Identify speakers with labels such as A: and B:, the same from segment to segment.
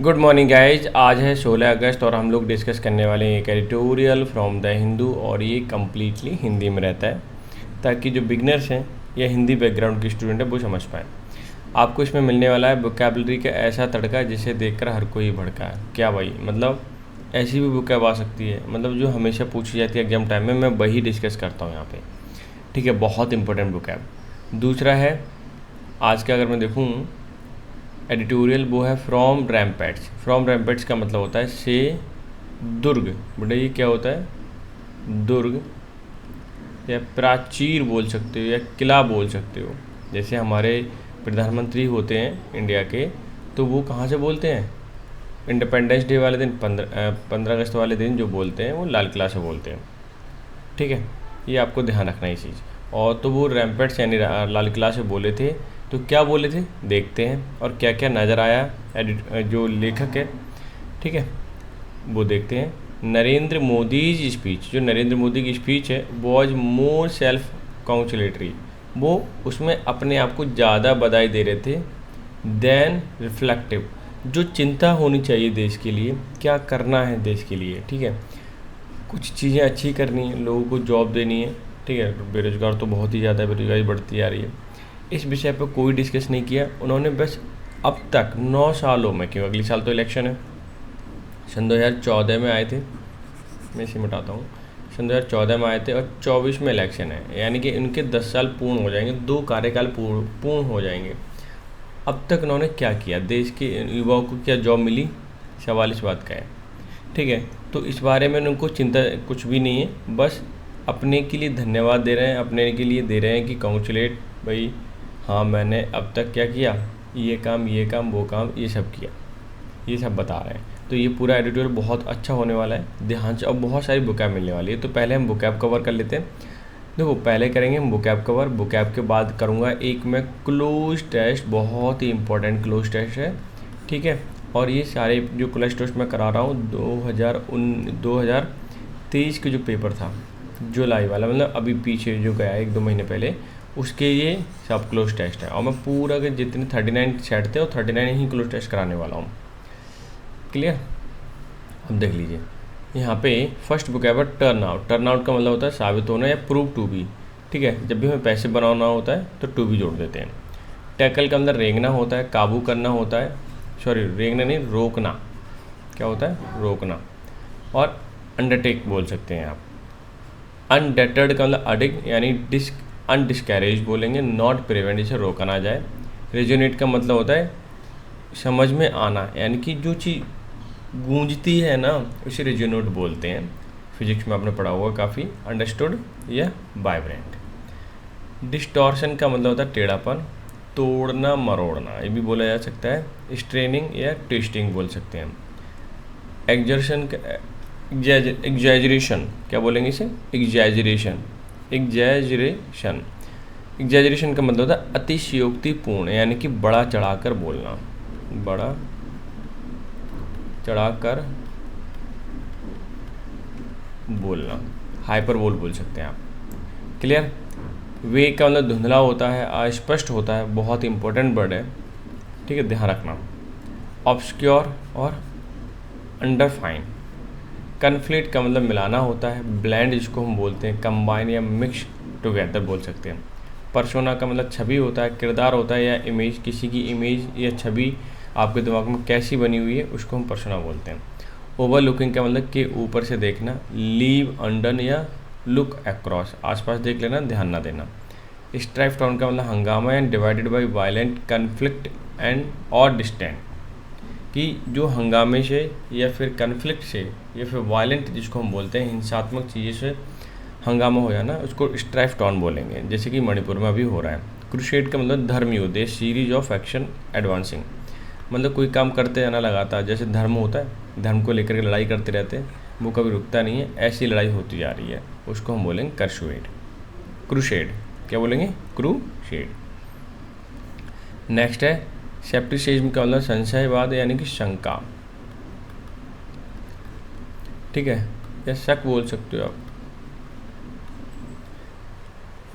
A: Good morning guys. आज है 16 अगस्त और हम लोग डिस्कस करने वाले हैं एक एडिटोरियल फ्रॉम द हिंदू और ये कम्प्लीटली हिंदी में रहता है ताकि जो बिगनर्स हैं या हिंदी बैकग्राउंड के स्टूडेंट हैं वो समझ पाएँ। आपको इसमें मिलने वाला है वोकैबुलरी का ऐसा तड़का जिसे देखकर हर कोई भड़का है। क्या भाई, मतलब ऐसी भी वोकैब आ सकती है, मतलब जो हमेशा पूछी जाती है एग्जाम टाइम में, मैं वही डिस्कस करता हूँ यहाँ पे। ठीक है, बहुत इंपॉर्टेंट वोकैब। दूसरा है आज का, अगर मैं देखूँ एडिटोरियल, वो है फ्रॉम रैम्पेट्स। फ्रॉम रैम्पेट्स का मतलब होता है से दुर्ग। बेटा ये क्या होता है? दुर्ग या प्राचीर बोल सकते हो या किला बोल सकते हो। जैसे हमारे प्रधानमंत्री होते हैं इंडिया के, तो वो कहाँ से बोलते हैं? इंडिपेंडेंस डे वाले दिन, 15 अगस्त वाले दिन जो बोलते हैं वो लाल किला से बोलते हैं। ठीक है, ये आपको ध्यान रखना है ये चीज़। और तो वो रैम्पेट्स यानी लाल किला से बोले थे, तो क्या बोले थे देखते हैं और क्या क्या नज़र आया जो लेखक है। ठीक है, वो देखते हैं। नरेंद्र मोदी स्पीच, जो नरेंद्र मोदी की स्पीच है, वॉज मोर सेल्फ कॉन्ग्रेचुलेटरी। वो उसमें अपने आप को ज़्यादा बधाई दे रहे थे देन रिफ्लेक्टिव। जो चिंता होनी चाहिए देश के लिए, क्या करना है देश के लिए। ठीक है, कुछ चीज़ें अच्छी करनी है, लोगों को जॉब देनी है। ठीक है, बेरोज़गार तो बहुत ही ज़्यादा, बेरोज़गारी बढ़ती जा रही है। इस विषय पर कोई डिस्कस नहीं किया उन्होंने। बस अब तक 9 सालों में, क्यों अगली साल तो इलेक्शन है, सन 2014 में आए थे, मैं इसे मिटाता हूँ, सन 2014 में आए थे और 24 में इलेक्शन है, यानी कि इनके 10 साल पूर्ण हो जाएंगे, 2 कार्यकाल पूर्ण हो जाएंगे। अब तक उन्होंने क्या किया, देश के युवाओं को क्या जॉब मिली, सवाल इस बात का है। ठीक है, तो इस बारे में उनको चिंता कुछ भी नहीं है, बस अपने के लिए धन्यवाद दे रहे हैं, अपने के लिए दे रहे हैं कि कॉन्ग्रेचुलेट भाई, हाँ मैंने अब तक क्या किया, ये काम वो काम ये सब किया, ये सब बता रहे हैं। तो ये पूरा एडिटोरियल बहुत अच्छा होने वाला है, ध्यान से। अब बहुत सारी वोकैब मिलने वाली है, तो पहले हम वोकैब कवर कर लेते हैं। देखो, पहले करेंगे हम वोकैब कवर, वोकैब के बाद करूँगा एक मैं क्लोज टेस्ट, बहुत ही इंपॉर्टेंट क्लोज टेस्ट है। ठीक है, और ये सारे जो क्लोज टेस्ट मैं करा रहा हूँ 2023 के जो पेपर था जुलाई वाला, मतलब अभी पीछे जो गया 1-2 महीने पहले, उसके ये सब क्लोज टेस्ट है। और मैं पूरा के जितने 39 सेट थे और 39 ही क्लोज टेस्ट कराने वाला हूँ। क्लियर? अब देख लीजिए यहाँ पे फर्स्ट वोकैब है टर्न आउट। टर्न आउट का मतलब होता है साबित होना या प्रूव टू बी। ठीक है, जब भी हमें पैसे बनाना होता है तो टू बी जोड़ देते हैं। टैकल का मतलब रेंगना होता है, काबू करना होता है, सॉरी रेंगना नहीं, रोकना। क्या होता है? रोकना। और अंडरटेक बोल सकते हैं आप। अनडेटर्ड का मतलब अडिग यानी अनडिस्कैरेज बोलेंगे, नॉट प्रिवेंट, जिसे रोका ना जाए। रेजोनेट का मतलब होता है समझ में आना, यानी कि जो चीज़ गूंजती है ना उसे रेजोनेट बोलते हैं। फिजिक्स में आपने पढ़ा हुआ काफ़ी, अंडरस्टूड या वाइब्रेंट। डिस्टॉर्शन का मतलब होता है टेढ़ापन, तोड़ना मरोड़ना, ये भी बोला जा सकता है। स्ट्रेनिंग या ट्विस्टिंग बोल सकते हैं। एग्जर्शन का एग्जैजरेशन, क्या बोलेंगे इसे? एग्जैजरेशन। एग्जैजरेशन का मतलब होता है अतिशयोक्तिपूर्ण, यानी कि बड़ा चढ़ाकर बोलना, बड़ा चढ़ाकर बोलना, हाइपरबोल बोल सकते हैं आप। क्लियर? वे का मतलब धुंधला होता है, अस्पष्ट होता है, बहुत इंपॉर्टेंट वर्ड है। ठीक है, ध्यान रखना। ऑब्सक्योर और अंडरफाइन। कन्फ्लिक्ट का मतलब मिलाना होता है। ब्लेंड जिसको हम बोलते हैं कंबाइन या मिक्स टुगेदर बोल सकते हैं। पर्सोना का मतलब छवि होता है, किरदार होता है या इमेज, किसी की इमेज या छवि आपके दिमाग में कैसी बनी हुई है उसको हम पर्सोना बोलते हैं। ओवरलुकिंग का मतलब कि ऊपर से देखना। लीव अंडर या लुक अक्रॉस, आसपास देख लेना, ध्यान ना देना। स्ट्राइफ टाउन का मतलब हंगामा and divided by violent conflict and और डिस्टेंट, कि जो हंगामे से या फिर कन्फ्लिक्ट से या फिर वायलेंट जिसको हम बोलते हैं हिंसात्मक चीज़ें से हंगामा हो जाना, उसको स्ट्राइफ टाउन बोलेंगे, जैसे कि मणिपुर में अभी हो रहा है। क्रूसेड का मतलब धर्म युद्ध, सीरीज ऑफ एक्शन एडवांसिंग, मतलब कोई काम करते रहना लगातार, जैसे धर्म होता है, धर्म को लेकर के लड़ाई करते रहते हैं, वो कभी रुकता नहीं है, ऐसी लड़ाई होती जा रही है, उसको हम बोलेंगे क्रूसेड। क्रूसेड क्या बोलेंगे? क्रूसेड। नेक्स्ट है सेप्टिसिज्म का मतलब संशयवाद यानी कि शंका। ठीक है, या शक बोल सकते हो आप।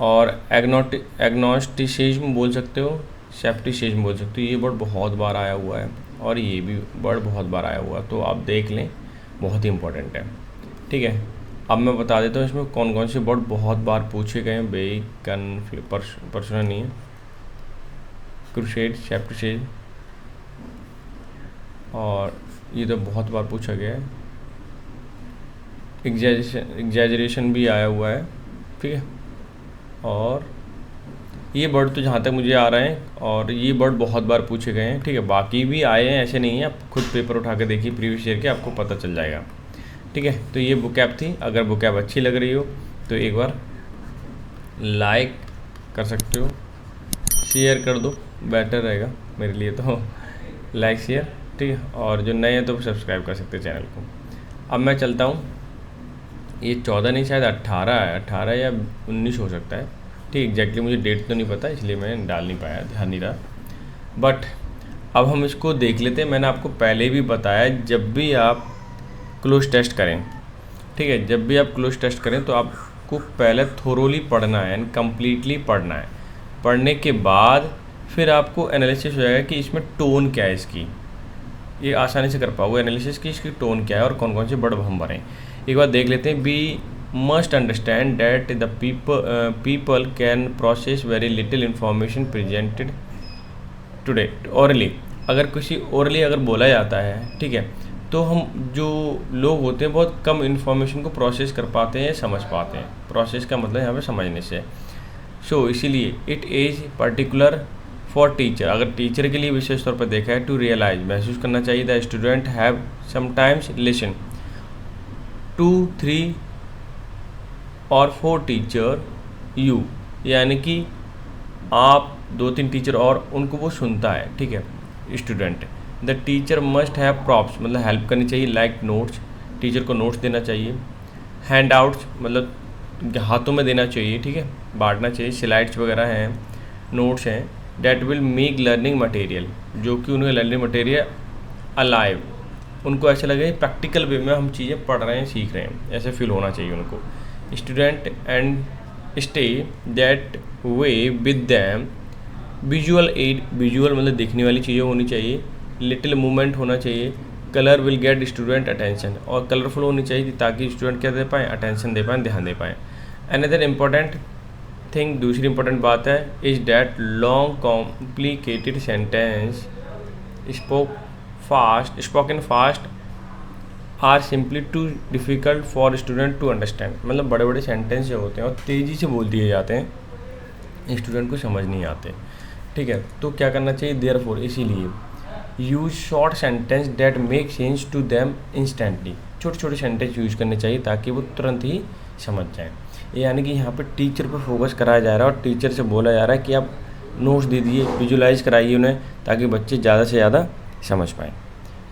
A: और एग्नोस्टिसिज्म बोल सकते हो, सेप्टिसिज्म बोल सकते हो, ये वर्ड बहुत बार आया हुआ है। और ये भी वर्ड बहुत बार आया हुआ, तो आप देख लें, बहुत ही इंपॉर्टेंट है। ठीक है, अब मैं बता देता हूँ इसमें कौन कौन से वर्ड बहुत बार पूछे गए हैं। बेकन पर्सनल नहीं है, क्रूसेड, शेप्टसेड, और ये तो बहुत बार पूछा गया है। एग्जैजरेशन भी आया हुआ है। ठीक है, और ये वर्ड तो जहाँ तक मुझे आ रहे हैं, और ये वर्ड बहुत बार पूछे गए हैं। ठीक है, बाकी भी आए हैं, ऐसे नहीं है, आप खुद पेपर उठा के देखिए प्रीवियस ईयर के, आपको पता चल जाएगा। ठीक है, तो ये बुकैप थी। अगर बुकैप अच्छी लग रही हो तो एक बार लाइक कर सकते हो, शेयर कर दो, बेटर रहेगा मेरे लिए तो लाइक शेयर। ठीक है, और जो नए हैं तो सब्सक्राइब कर सकते हैं चैनल को। अब मैं चलता हूँ, ये 14 नहीं, शायद 18 है, 18 या 19 हो सकता है। ठीक, एग्जैक्टली मुझे डेट तो नहीं पता, इसलिए मैं डाल नहीं पाया, ध्यान नहीं रहा। बट अब हम इसको देख लेते हैं। मैंने आपको पहले भी बताया, जब भी आप क्लोज टेस्ट करें, ठीक है, जब भी आप क्लोज टेस्ट करें तो आपको पहले थोरोली पढ़ना है, यानी कम्प्लीटली पढ़ना है। पढ़ने के बाद फिर आपको एनालिसिस हो जाएगा कि इसमें टोन क्या है इसकी, ये आसानी से कर पाओगे एनालिसिस कि इसकी टोन क्या है और कौन कौन से वर्ड हम भरें। एक बार देख लेते हैं। Be must understand that the people can process very little information presented today orally. अगर किसी ओरली अगर बोला जाता है, ठीक है, तो हम जो लोग होते हैं बहुत कम इन्फॉर्मेशन को प्रोसेस कर पाते हैं, समझ पाते हैं। प्रोसेस का मतलब यहाँ पे समझने से। सो इसीलिए it is particular for teacher, अगर टीचर के लिए विशेष तौर पर देखा है, टू रियलाइज, महसूस करना चाहिए, the student have sometimes listen 2, 3 और 4 टीचर यू, यानी कि आप 2-3 टीचर और उनको वो सुनता है। ठीक है, student. The teacher must have props, मतलब हेल्प करनी चाहिए, लाइक नोट्स, टीचर को नोट्स देना चाहिए। हैंड आउट्स, मतलब हाथों में देना चाहिए, ठीक है, बांटना चाहिए। स्लाइड्स वगैरह हैं, नोट्स हैं। That will make learning material, जो कि उन्हें लर्निंग मटेरियल अलाइव, उनको ऐसा लगे प्रैक्टिकल वे में हम चीज़ें पढ़ रहे हैं, सीख रहे हैं, ऐसे फील होना चाहिए उनको। Student and stay that way with them. Visual add, visual मतलब देखने वाली चीज़ें होनी चाहिए। लिटिल मूवमेंट होना चाहिए। Colour will get student attention, और कलरफुल होनी चाहिए ताकि स्टूडेंट क्या दे पाएँ, अटेंशन दे पाएँ, ध्यान दे पाएँ। अनदर इम्पॉर्टेंट थिंग, दूसरी इंपॉर्टेंट बात है, is that long complicated sentence spoken fast are simply too difficult for student to understand. मतलब बड़े बड़े सेंटेंस जो होते हैं और तेज़ी से बोल दिए जाते हैं, स्टूडेंट को समझ नहीं आते। ठीक है, तो क्या करना चाहिए, देयरफॉर, इसीलिए use short sentence that make sense to them instantly. छोटे छोटे सेंटेंस यूज करने चाहिए ताकि वो तुरंत ही समझ जाएँ। यानी कि यहाँ पे टीचर पर फोकस कराया जा रहा है और टीचर से बोला जा रहा है कि आप नोट्स दे दिए, विजुलाइज कराइए उन्हें, ताकि बच्चे ज़्यादा से ज़्यादा समझ पाएँ।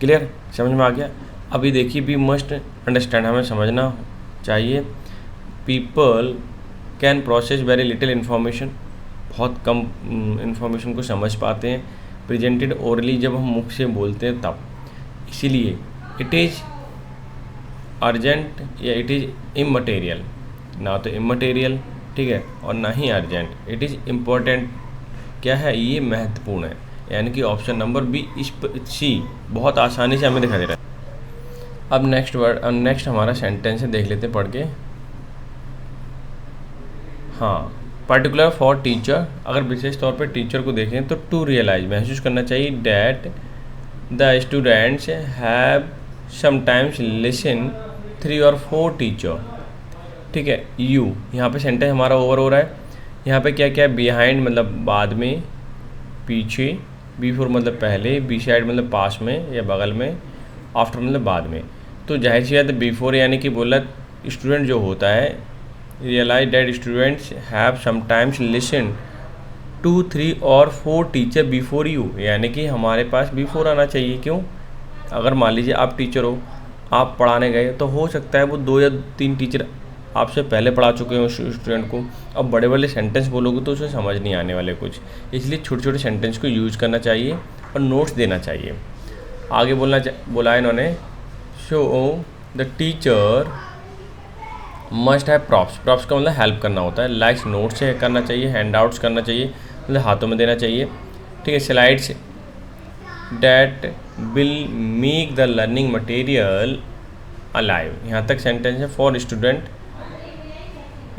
A: क्लियर, समझ में आ गया। अभी देखिए, बी मस्ट अंडरस्टैंड, हमें समझना चाहिए। People can process very little information, बहुत कम इन्फॉर्मेशन को समझ पाते हैं। प्रेजेंटेड ओरली, जब हम मुख से बोलते हैं तब। इसीलिए इट इज़ अर्जेंट या इट इज़ इमटेरियल, ना तो इमटेरियल, ठीक है, और ना ही अर्जेंट। इट इज़ इम्पोर्टेंट, क्या है, ये महत्वपूर्ण है। यानी कि ऑप्शन नंबर बी सी बहुत आसानी से हमें दिखाई दे रहा है। अब नेक्स्ट हमारा सेंटेंस है, देख लेते हैं पढ़ के। हाँ, पर्टिकुलर फॉर टीचर, अगर विशेष तौर पर टीचर को देखें तो टू रियलाइज, महसूस करना चाहिए, that the students have sometimes listen 3 और 4 टीचर। ठीक है, यू, यहाँ पे सेंटेंस हमारा ओवर हो रहा है। यहाँ पे क्या क्या है, बिहाइंड मतलब बाद में, पीछे, बिफोर मतलब पहले, बिसाइड मतलब पास में या बगल में, आफ्टर मतलब बाद में। तो जाहिर सी बात है, बिफोर यानी कि बोला स्टूडेंट जो होता है, realise that students have sometimes listen 2, 3 और 4 टीचर बिफोर यू, यानी कि हमारे पास बिफोर आना चाहिए। क्यों, अगर मान लीजिए आप टीचर हो, आप पढ़ाने गए, तो हो सकता है वो 2 या 3 टीचर आपसे पहले पढ़ा चुके हो स्टूडेंट को। अब बड़े बड़े सेंटेंस बोलोगे तो उसे समझ नहीं आने वाले कुछ, इसलिए छोटे छोटे सेंटेंस को यूज़ करना चाहिए और नोट्स देना चाहिए। आगे बोला है इन्होंने, show the teacher must have props, props का मतलब हेल्प करना होता है, लाइक्स नोट्स से करना चाहिए, हैंड आउट्स करना चाहिए, मतलब हाथों में देना चाहिए। ठीक है, slides that will make the learning material alive. यहाँ तक सेंटेंस है। For student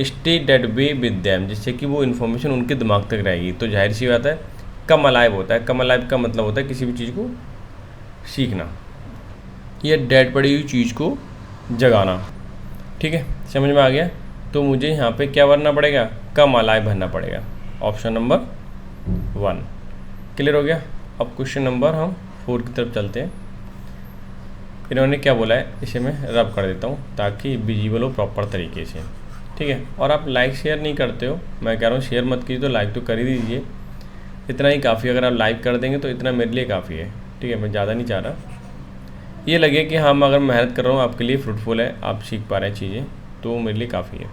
A: stay that way with them, जिससे कि वो इन्फॉर्मेशन उनके दिमाग तक रहेगी। तो जाहिर सी बात है कम अलाइव होता है। कम अलाइव का मतलब होता है किसी भी चीज़ को सीखना या डेड पड़ी हुई चीज़ को जगाना। ठीक है, समझ में आ गया। तो मुझे यहाँ पे क्या भरना पड़ेगा, कम अलाइव भरना पड़ेगा, ऑप्शन नंबर 1। क्लियर हो गया। अब क्वेश्चन नंबर हम 4 की तरफ चलते हैं। इन्होंने क्या बोला है, इसे मैं रब कर देता हूँ ताकि विजिबल हो प्रॉपर तरीके से। ठीक है, और आप लाइक शेयर नहीं करते हो, मैं कह रहा हूँ शेयर मत कीजिए, तो लाइक तो कर ही दीजिए। इतना ही काफ़ी, अगर आप लाइक कर देंगे तो इतना मेरे लिए काफ़ी है। ठीक है, मैं ज़्यादा नहीं चाह रहा। ये लगे कि हाँ मैं अगर मेहनत कर रहा हूँ आपके लिए फ्रूटफुल है, आप सीख पा रहे हैं चीज़ें, तो मेरे लिए काफ़ी है।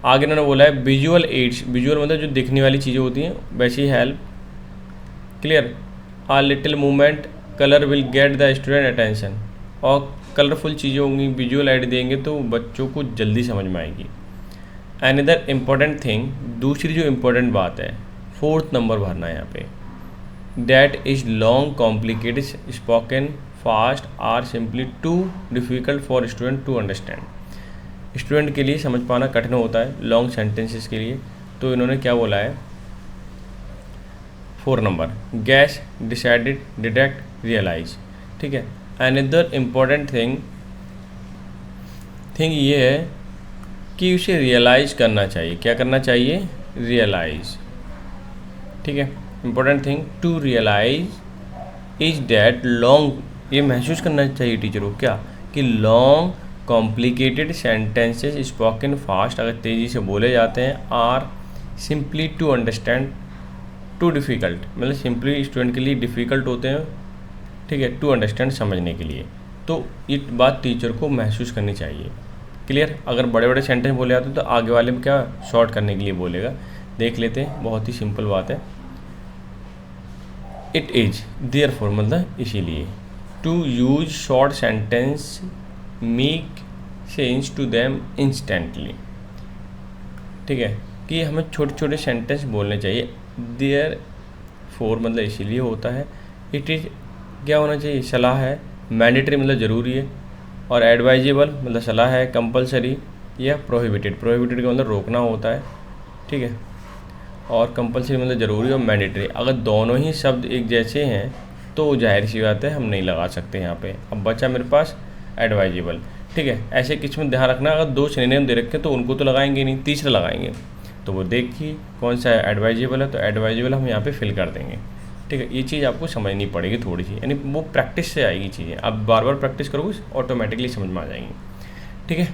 A: आगे इन्होंने बोला है विजुअल एड्स। विजुअल मतलब जो दिखने वाली चीज़ें होती हैं वैसी help. Clear, uh little movement colour will get the student attention. और कलरफुल चीज़ें होंगी, विजुअल ऐड देंगे तो बच्चों को जल्दी समझ में आएगी। अनदर इम्पॉर्टेंट थिंग, दूसरी जो इम्पोर्टेंट बात है, 4th नंबर भरना है यहाँ पे। That is long complicated spoken fast are simply too difficult for student to understand. Student के लिए समझ पाना कठिन होता है लॉन्ग सेंटेंसेस के लिए। तो इन्होंने क्या बोला है, 4 number, guess decided detect realise. ठीक है, अनदर इम्पॉर्टेंट थिंग ये है कि उसे रियलाइज़ करना चाहिए। क्या करना चाहिए, रियलाइज़। ठीक है, important thing to realise is that long, ये महसूस करना चाहिए टीचर को क्या, कि long complicated sentences spoken fast, अगर तेज़ी से बोले जाते हैं, are simply to understand too difficult, मतलब सिंपली स्टूडेंट के लिए डिफ़िकल्ट होते हैं। ठीक है, टू अंडरस्टैंड समझने के लिए। तो ये बात टीचर को महसूस करनी चाहिए। क्लियर, अगर बड़े बड़े सेंटेंस बोले जाते हैं तो आगे वाले में क्या शॉर्ट करने के लिए बोलेगा। देख लेते हैं, बहुत ही सिंपल बात है। इट इज़ देयरफॉर मतलब इसीलिए, to use short sentence make sense to them instantly. ठीक है, कि हमें छोटे छोटे सेंटेंस बोलने चाहिए। देयरफॉर मतलब इसीलिए होता है। इट इज़ क्या होना चाहिए, सलाह है। मैंडेटरी मतलब ज़रूरी है। और एडवाइजेबल मतलब सलाह है। कंपलसरी या प्रोहिबिटेड, प्रोहिबिटेड का मतलब रोकना होता है। ठीक है, और कंपलसरी मतलब ज़रूरी और मैंडेटरी। अगर दोनों ही शब्द एक जैसे हैं तो जाहिर सी बात है हम नहीं लगा सकते यहाँ पे। अब बचा मेरे पास एडवाइजेबल। ठीक है, ऐसे किस में ध्यान रखना, अगर 2 सिनोनिम दे रखे तो उनको तो लगाएंगे नहीं, तीसरा लगाएंगे। तो वो देखिए कौन सा एडवाइजेबल है, तो एडवाइजेबल हम यहाँ पे फिल कर देंगे। ठीक है, ये चीज़ आपको समझनी पड़ेगी थोड़ी सी, यानी वो प्रैक्टिस से आएगी चीज़ें। आप बार बार प्रैक्टिस करोगे ऑटोमेटिकली समझ में आ जाएंगी। ठीक है,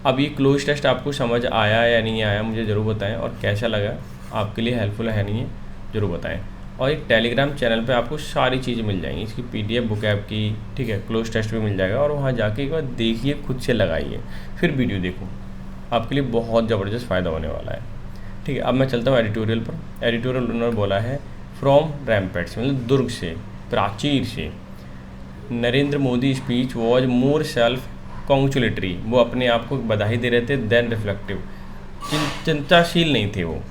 A: अब ये क्लोज टेस्ट आपको समझ आया या नहीं आया मुझे ज़रूर बताएं, और कैसा लगा, आपके लिए हेल्पफुल है नहीं है ज़रूर बताएं। और एक टेलीग्राम चैनल पे आपको सारी चीज़ें मिल जाएंगी, इसकी PDF बुक ऐप की। ठीक है, क्लोज टेस्ट भी मिल जाएगा, और वहाँ जाके एक बार देखिए, खुद से लगाइए, फिर वीडियो देखो, आपके लिए बहुत ज़बरदस्त फ़ायदा होने वाला है। ठीक है, अब मैं चलता हूँ एडिटोरियल पर। एडिटोरियल उन्होंने बोला है फ्रॉम रैम्पेट्स मतलब दुर्ग से, प्राचीर से। Narendra Modi speech was more self congratulatory, वो अपने आप को बधाई दे रहे थे, देन रिफ्लेक्टिव, चिंताशील नहीं थे वो।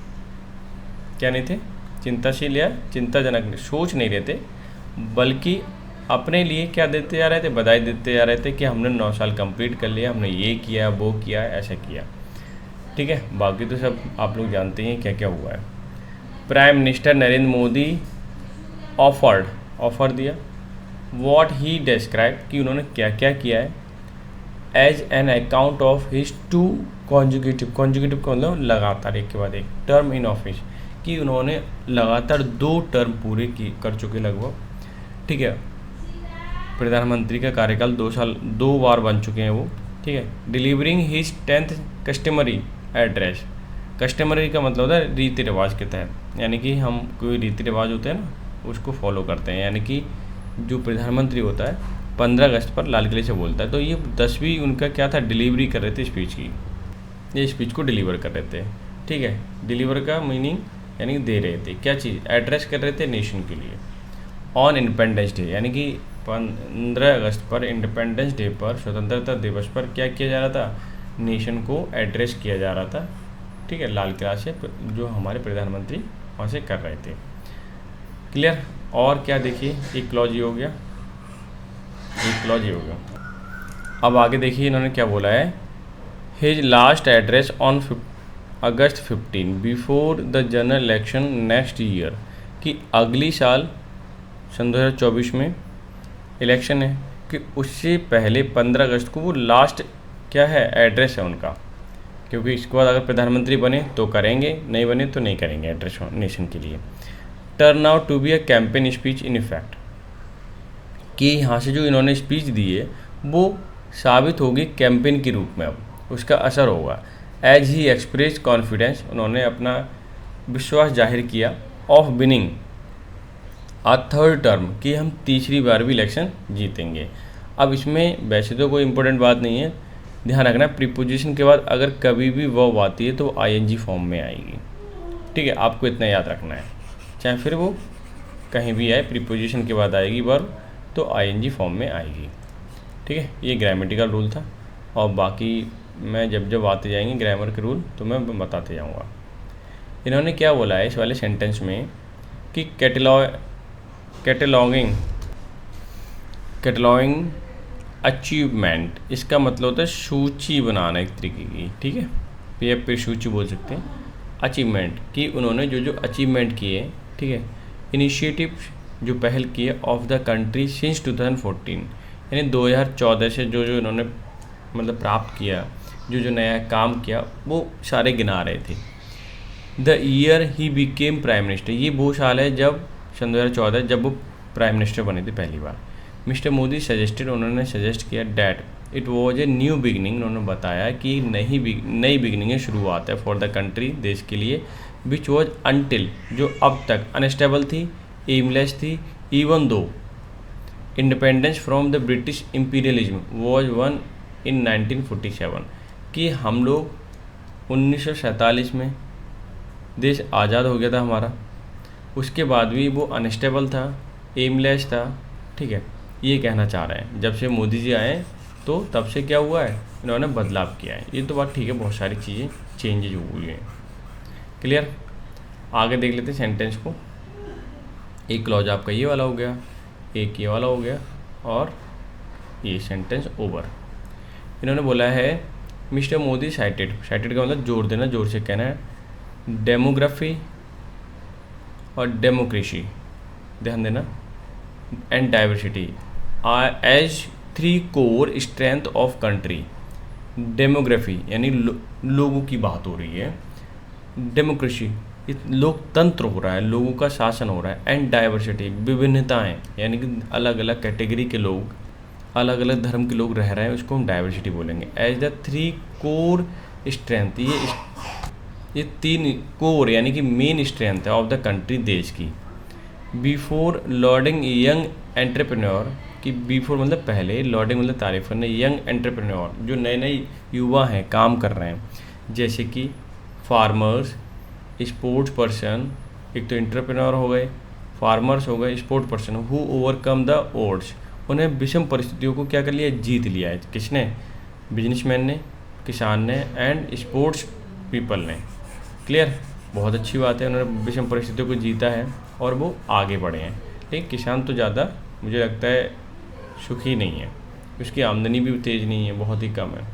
A: क्या नहीं थे, चिंताशील या चिंताजनक सोच नहीं रहे थे, बल्कि अपने लिए क्या देते जा रहे थे, बधाई देते जा रहे थे कि हमने 9 साल कंप्लीट कर लिया, हमने ये किया वो किया ऐसा किया। ठीक है, बाकी तो सब आप लोग जानते हैं क्या क्या हुआ है। Prime minister Narendra Modi offer दिया व्हाट ही डिस्क्राइब, कि उन्होंने क्या क्या किया है, as an account of his 2 consecutive का मतलब लगातार एक के बाद एक टर्म इन ऑफिस, कि उन्होंने लगातार 2 टर्म पूरे कर चुके लगभग। ठीक है, प्रधानमंत्री का कार्यकाल 2 साल 2 बार बन चुके हैं वो। ठीक है, delivering his 10th customary address. Customary का मतलब होता है रीति रिवाज के तहत, यानी कि हम कोई रीति रिवाज होते हैं ना उसको फॉलो करते हैं, यानी कि जो प्रधानमंत्री होता है 15 अगस्त पर लाल किले से बोलता है, तो ये 10वीं उनका क्या था, डिलीवरी कर रहे थे स्पीच की, ये स्पीच को डिलीवर कर रहे थे। ठीक है, डिलीवर का मीनिंग यानी दे रहे थे क्या चीज़, एड्रेस कर रहे थे नेशन के लिए। ऑन इंडिपेंडेंस डे यानी कि 15 अगस्त पर, इंडिपेंडेंस डे पर, स्वतंत्रता दिवस पर क्या किया जा रहा था, नेशन को एड्रेस किया जा रहा था। ठीक है, लाल किला से जो हमारे प्रधानमंत्री वहाँ से कर रहे थे। क्लियर। और क्या देखिए, एक क्लॉज ये हो गया, एक क्लॉज ये हो गया। अब आगे देखिए इन्होंने क्या बोला है, his last address on August 15 before the general election next year, कि अगली साल सन 2024 में इलेक्शन है, कि उससे पहले 15 अगस्त को वो लास्ट क्या है एड्रेस है उनका, क्योंकि इसके बाद अगर प्रधानमंत्री बने तो करेंगे, नहीं बने तो नहीं करेंगे एड्रेस नेशन के लिए। Turn out to be a campaign speech in effect, कि यहाँ से जो इन्होंने स्पीच दी है वो साबित होगी कैंपेन के रूप में, अब उसका असर होगा। एज ही एक्सप्रेस कॉन्फिडेंस, उन्होंने अपना विश्वास जाहिर किया, of winning a third term, कि हम तीसरी बार भी इलेक्शन जीतेंगे। अब इसमें वैसे तो कोई इंपॉर्टेंट बात नहीं है, ध्यान रखना प्रीपोजिशन के बाद अगर कभी भी वर्ब आती है तो आईएनजी फॉर्म में आएगी, ठीक है, आपको इतना याद रखना है, चाहे फिर वो कहीं भी आए, प्रीपोजिशन के बाद आएगी वर्ब तो आईएनजी फॉर्म में आएगी, ठीक है। ये ग्रामेटिकल रूल था, और बाकी मैं जब जब आते जाएंगे ग्रामर के रूल तो मैं बताते जाऊँगा। इन्होंने क्या बोला है इस वाले सेंटेंस में कि कैटलॉगिंग अचीवमेंट, इसका मतलब होता है सूची बनाना एक तरीके की, ठीक है, या फिर सूची बोल सकते हैं। अचीवमेंट, कि उन्होंने जो जो अचीवमेंट किए, ठीक है, इनिशिएटिव जो पहल की है ऑफ द कंट्री सिंस 2014, यानी 2014 से जो जो इन्होंने मतलब प्राप्त किया, जो जो नया काम किया, वो सारे गिना रहे थे। The year he became prime minister, ये वो साल है जब सन 2014 जब वो प्राइम मिनिस्टर बने थे पहली बार। मिस्टर मोदी सजेस्टेड, उन्होंने सजेस्ट किया that it was a new beginning, उन्होंने बताया कि नई बिगनिंग है, शुरुआत है फॉर द कंट्री, देश के लिए, विच वॉज अनटिल, जो अब तक अनस्टेबल थी, एमलेस थी, even though independence from the British imperialism was one in 1947, कि हम लोग 1947 में देश आज़ाद हो गया था हमारा, उसके बाद भी वो अनस्टेबल था, एमलेस था, ठीक है, ये कहना चाह रहे हैं। जब से मोदी जी आए तो तब से क्या हुआ है, इन्होंने बदलाव किया है, ये तो बात ठीक है, बहुत सारी चीज़ें चेंजेज हुई हैं। क्लियर, आगे देख लेते हैं सेंटेंस को। एक क्लॉज आपका ये वाला हो गया, एक ये वाला हो गया, और ये सेंटेंस ओवर। इन्होंने बोला है मिस्टर मोदी साइटेड का मतलब जोर देना, जोर से कहना है, डेमोग्राफी और डेमोक्रेसी, ध्यान देना, and diversity as 3 core strength of country. Demography यानी लोगों की बात हो रही है, डेमोक्रेसी लोकतंत्र हो रहा है, लोगों का शासन हो रहा है, एंड डाइवर्सिटी विभिन्नताएं, यानी कि अलग अलग कैटेगरी के लोग, अलग अलग धर्म के लोग रह रहे हैं, उसको हम डाइवर्सिटी बोलेंगे। एज द 3 कोर स्ट्रेंथ, ये 3 कोर यानी कि मेन स्ट्रेंथ है ऑफ द कंट्री, देश की। बिफोर लॉर्डिंग यंग एंटरप्रेन्योर, कि बिफोर मतलब पहले, लॉर्डिंग मतलब तारीफ करना, यंग एंटरप्रेन्योर जो नए नए युवा हैं, काम कर रहे हैं, जैसे कि फार्मर्स, स्पोर्ट्स पर्सन, एक तो एंटरप्रेन्योर हो गए, फार्मर्स हो गए, sports person, who overcome the odds, उन्हें विषम परिस्थितियों को क्या कर लिया, जीत लिया है। किसने, बिजनेसमैन ने, किसान ने, एंड स्पोर्ट्स पीपल ने। क्लियर, बहुत अच्छी बात है, उन्होंने विषम परिस्थितियों को जीता है और वो आगे बढ़े हैं। लेकिन किसान तो ज़्यादा मुझे लगता है सुखी नहीं है, उसकी आमदनी भी तेज़ नहीं है, बहुत ही कम है।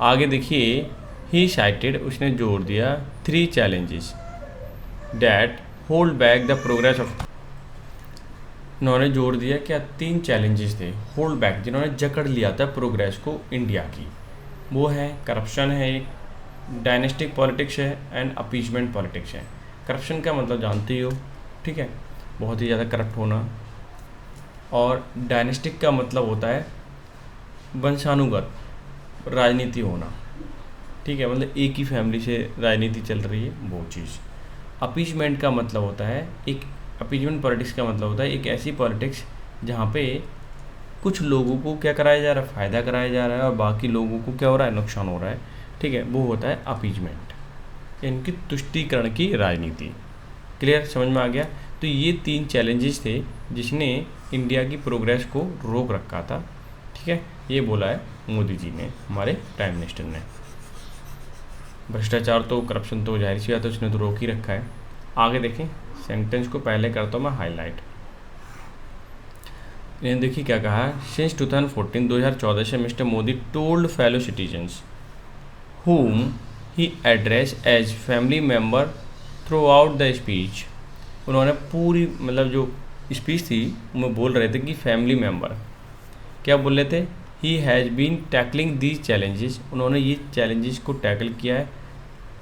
A: आगे देखिए, ही साइटेड, उसने जोर दिया 3 challenges that hold back the progress of, उन्होंने जोर दिया क्या, 3 चैलेंजेस थे होल्ड बैक, जिन्होंने जकड़ लिया था प्रोग्रेस को इंडिया की। वो है करप्शन है, एक डायनेस्टिक पॉलिटिक्स है, एंड अपीजमेंट पॉलिटिक्स है। करप्शन का मतलब जानते ही हो, ठीक है, बहुत ही ज़्यादा करप्ट होना, और डायनेस्टिक का मतलब होता है वंशानुगत राजनीति होना, ठीक है, मतलब एक ही फैमिली से राजनीति चल रही है, वो चीज़। अपीजमेंट का मतलब होता है, एक अपीजमेंट पॉलिटिक्स का मतलब होता है एक ऐसी पॉलिटिक्स जहाँ पे कुछ लोगों को क्या कराया जा रहा है, फ़ायदा कराया जा रहा है, और बाकी लोगों को क्या हो रहा है, नुकसान हो रहा है, ठीक है, वो होता है अपीजमेंट, इनकी तुष्टीकरण की राजनीति। क्लियर, समझ में आ गया। तो ये 3 चैलेंजेस थे जिसने इंडिया की प्रोग्रेस को रोक रखा था, ठीक है, ये बोला है मोदी जी ने, हमारे प्राइम मिनिस्टर ने। भ्रष्टाचार तो, करप्शन तो जाहिर सी बात है, उसने तो रोक ही रखा है। आगे देखें, सेंटेंस को पहले करता हूँ मैं हाईलाइट। इन्हें देखिए क्या कहा है, सिंस 2014 से mister Modi told fellow citizens whom he addressed as family member throughout the speech। उन्होंने पूरी मतलब जो स्पीच थी उनमें बोल रहे थे कि फैमिली मेम्बर, क्या बोल रहे थे, he has been tackling these challenges, उन्होंने ये चैलेंजेस को टैकल किया है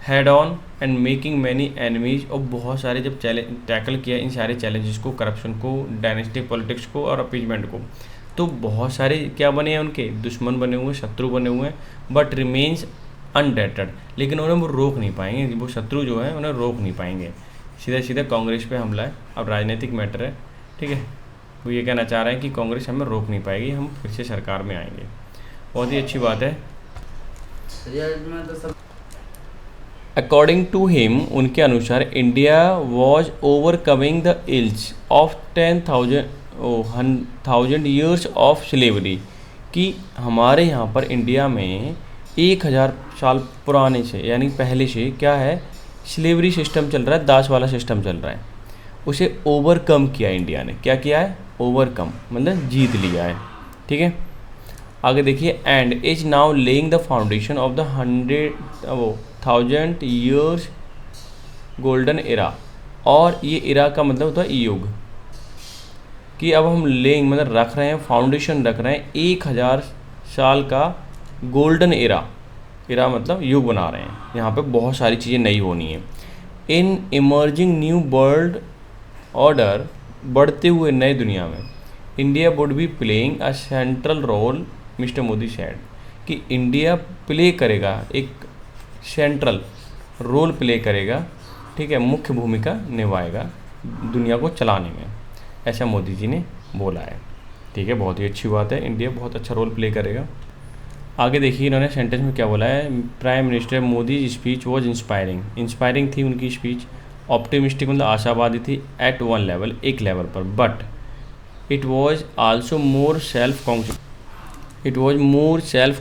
A: head on and making many enemies, और बहुत सारे जब टैकल किया इन सारे चैलेंजेस को, करप्शन को, डायनेस्टिक पॉलिटिक्स को और अपीजमेंट को, तो बहुत सारे क्या बने हैं, उनके दुश्मन बने हुए, शत्रु बने हुए हैं, बट रिमेन्स अनडेटेड, लेकिन उन्हें वो रोक नहीं पाएंगे, वो शत्रु जो है उन्हें रोक नहीं पाएंगे। सीधा सीधा कांग्रेस पे हमला है, अब राजनीतिक मैटर है, ठीक है। वो ये कहना चाह रहे हैं कि कांग्रेस हमें रोक नहीं पाएगी, हम फिर से सरकार में आएंगे। बहुत ही अच्छी बात है। अकॉर्डिंग टू हिम, उनके अनुसार India was overcoming the ills of 10,000 years of slavery, कि हमारे यहाँ पर इंडिया में 1000 साल पुराने से यानी पहले से क्या है, स्लेवरी सिस्टम चल रहा है, दास वाला सिस्टम चल रहा है, उसे ओवरकम किया इंडिया ने। क्या किया है, ओवरकम मतलब जीत लिया है, ठीक है। आगे देखिए, and is now laying the foundation of the 1,000 years golden era, और ये एरा का मतलब होता है युग, कि अब हम लेंग मतलब रख रहे हैं, फाउंडेशन रख रहे हैं 1000 साल का गोल्डन एरा, एरा मतलब युग बना रहे हैं। यहाँ पे बहुत सारी चीज़ें नई होनी है। In emerging new world order, बढ़ते हुए नए दुनिया में, India would be playing a central role, mister Modi said, कि इंडिया प्ले करेगा, एक सेंट्रल रोल प्ले करेगा, ठीक है, मुख्य भूमिका निभाएगा दुनिया को चलाने में, ऐसा मोदी जी ने बोला है, ठीक है। बहुत ही अच्छी बात है, इंडिया बहुत अच्छा रोल प्ले करेगा। आगे देखिए इन्होंने सेंटेंस में क्या बोला है, prime minister Modi speech was inspiring थी उनकी स्पीच, ऑप्टिमिस्टिक मतलब आशावादी थी, एट वन लेवल, एक लेवल पर, but it was also more self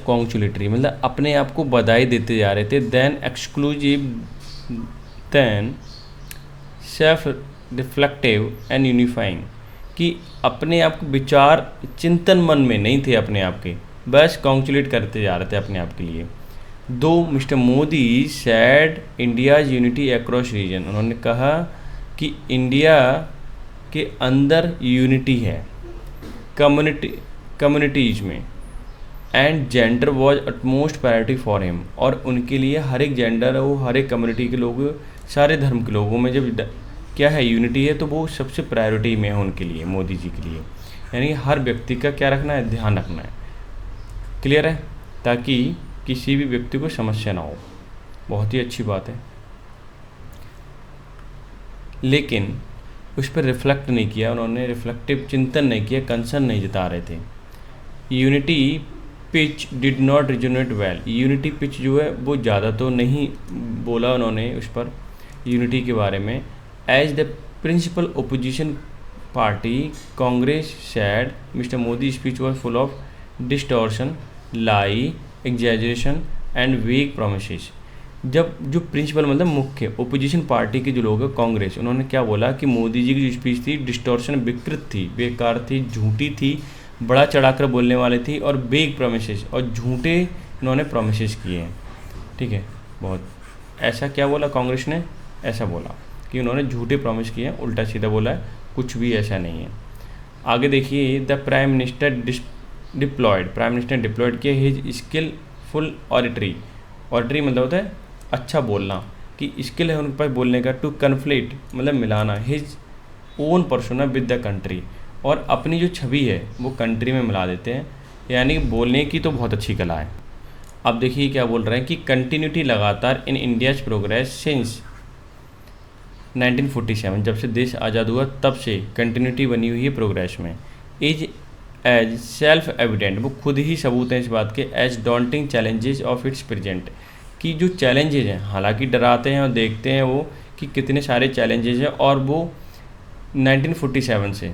A: congratulatory, मतलब अपने आप को बधाई देते जा रहे थे, then exclusive, then self reflective and unifying, कि अपने आप को विचार चिंतन मन में नहीं थे अपने आप के, बस कॉन्ग्रेचुलेट करते जा रहे थे अपने आप के लिए। दो mister Modi said India's unity across region, उन्होंने कहा कि इंडिया के अंदर यूनिटी है कम्युनिटीज़ में, and gender was utmost priority for him, और उनके लिए हर एक जेंडर हो, हर एक कम्युनिटी के लोग, सारे धर्म के लोगों में जब क्या है यूनिटी है, तो वो सबसे प्रायोरिटी में है उनके लिए, मोदी जी के लिए, यानी हर व्यक्ति का क्या रखना है, ध्यान रखना है, क्लियर है, ताकि किसी भी व्यक्ति को समस्या ना हो। बहुत ही अच्छी बात है, लेकिन उस पर रिफ्लेक्ट नहीं किया उन्होंने, रिफ्लेक्टिव चिंतन नहीं किया, कंसर्न नहीं जता रहे थे। Unity pitch did not resonate well, unity pitch जो है वो ज़्यादा तो नहीं बोला उन्होंने उस पर, यूनिटी के बारे में। As the principal opposition party Congress said mister Modi speech was full of distortion, lie, exaggeration and weak promises. जब जो प्रिंसिपल मतलब मुख्य ओपोजिशन पार्टी के जो लोग हैं कांग्रेस, उन्होंने क्या बोला कि मोदी जी की जो स्पीच थी डिस्टॉर्शन, विकृत थी, बेकार थी, झूठी थी, बड़ा चढ़ाकर बोलने वाले थी, और बेग प्रोमिसेस, और झूठे इन्होंने प्रोमिसेस किए हैं, ठीक है। बहुत ऐसा क्या बोला कांग्रेस ने, ऐसा बोला कि उन्होंने झूठे प्रॉमिस किए हैं, उल्टा सीधा बोला है, कुछ भी ऐसा नहीं है। आगे देखिए, the prime minister prime minister ने डिप्लॉयड किया हिज स्किलफुल ऑरिटरी मतलब होता है अच्छा बोलना, कि स्किल है उनके पास बोलने का, टू कन्फ्लिक्ट मतलब मिलाना, his own persona with the country, और अपनी जो छवि है वो कंट्री में मिला देते हैं, यानी बोलने की तो बहुत अच्छी कला है। अब देखिए क्या बोल रहे हैं कि कंटिन्यूटी लगातार इन इंडियाज प्रोग्रेस सिंस 1947, जब से देश आज़ाद हुआ तब से कंटिन्यूटी बनी हुई है प्रोग्रेस में। इज एज सेल्फ एविडेंट, वो खुद ही सबूत हैं इस बात के, as daunting challenges of its present, कि जो चैलेंजेज हैं, हालांकि डराते हैं और देखते हैं वो कि कितने सारे चैलेंजेज हैं, और वो 1947 से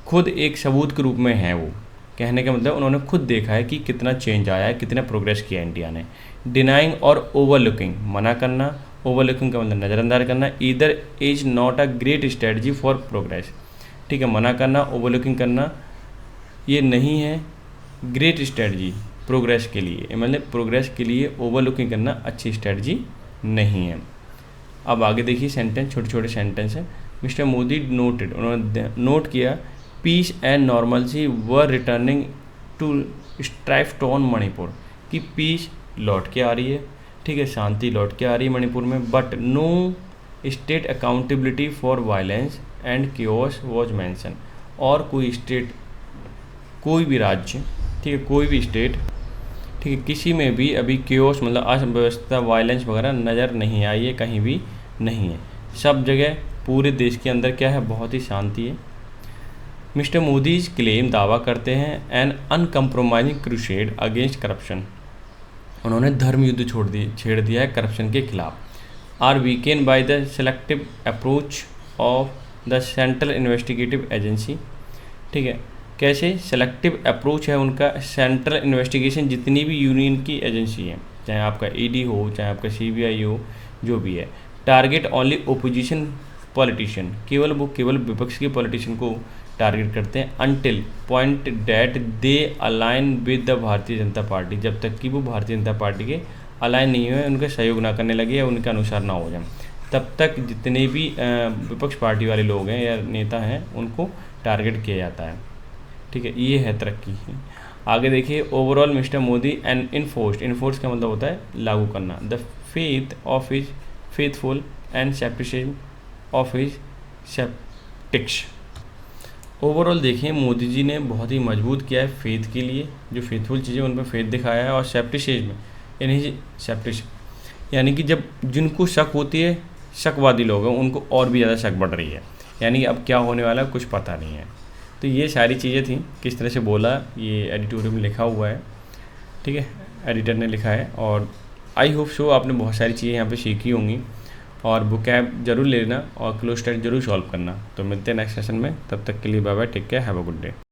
A: खुद एक सबूत के रूप में हैं। वो कहने का मतलब उन्होंने खुद देखा है कि कितना चेंज आया है, कितना प्रोग्रेस किया इंडिया ने। डिनाइंग और ओवरलुकिंग, मना करना, ओवरलुकिंग का मतलब नज़रअंदाज करना, either is not a great strategy for progress, ठीक है, मना करना, ओवरलुकिंग करना ये नहीं है ग्रेट स्ट्रेटजी प्रोग्रेस के लिए, मतलब प्रोग्रेस के लिए ओवरलुकिंग करना अच्छी स्ट्रेटजी नहीं है। अब आगे देखिए सेंटेंस, छोटे छोटे सेंटेंस हैं। मिस्टर मोदी नोटेड, उन्होंने नोट किया, peace and normalcy were returning to strife torn Manipur, कि पीस लौट के आ रही है, ठीक है, शांति लौट के आ रही है मणिपुर में, but no state accountability for violence and chaos was mention. और कोई स्टेट, कोई भी राज्य, ठीक है, कोई भी स्टेट, ठीक है, किसी में भी अभी क्योस मतलब अव्यवस्था, वायलेंस वगैरह नज़र नहीं आई है, कहीं भी नहीं है। सब जगह पूरे देश के अंदर क्या है, बहुत ही शांति है। मिस्टर मोदी क्लेम, दावा करते हैं, an uncompromising crusade against corruption, उन्होंने धर्म युद्ध छेड़ दिया है करप्शन के खिलाफ। Are weaken by the selective approach of the central investigative agency, ठीक है, कैसे सेलेक्टिव अप्रोच है उनका, सेंट्रल इन्वेस्टिगेशन जितनी भी यूनियन की एजेंसी है, चाहे आपका ईडी हो, चाहे आपका सीबीआई हो, जो भी है, टारगेट ओनली ओपोजिशन पॉलिटिशियन, केवल विपक्ष के पॉलिटिशियन को टारगेट करते हैं, until point that they align with the Bharatiya Janata party, जब तक कि वो भारतीय जनता पार्टी के अलाइन नहीं हुए, उनका सहयोग ना करने लगे या उनके अनुसार ना हो जाए, तब तक जितने भी विपक्ष पार्टी वाले लोग हैं या नेता हैं उनको टारगेट किया जाता है, ठीक है। ये है तरक्की। आगे देखिए, overall mister Modi and enforce का मतलब होता है लागू करना, the faith of his faithful and scepticism of his sceptics. Overall देखिए मोदी जी ने बहुत ही मजबूत किया है फेथ के लिए, जो फेथफुल चीज़ें उन पर फेथ दिखाया है, और सेप्टिसिज्म यानी कि जब जिनको शक होती है, शकवादी लोग हैं, उनको और भी ज़्यादा शक बढ़ रही है, यानी कि अब क्या होने वाला है कुछ पता नहीं है। तो ये सारी चीज़ें थी, किस तरह से बोला, ये एडिटोरियल में लिखा हुआ है, ठीक है, एडिटर ने लिखा है। और आई होप सो आपने बहुत सारी चीज़ें यहाँ पे सीखी होंगी, और वोकैब जरूर लेना और क्लोज टेस्ट जरूर सॉल्व करना। तो मिलते हैं नेक्स्ट सेशन में, तब तक के लिए bye bye, take care, have a good day.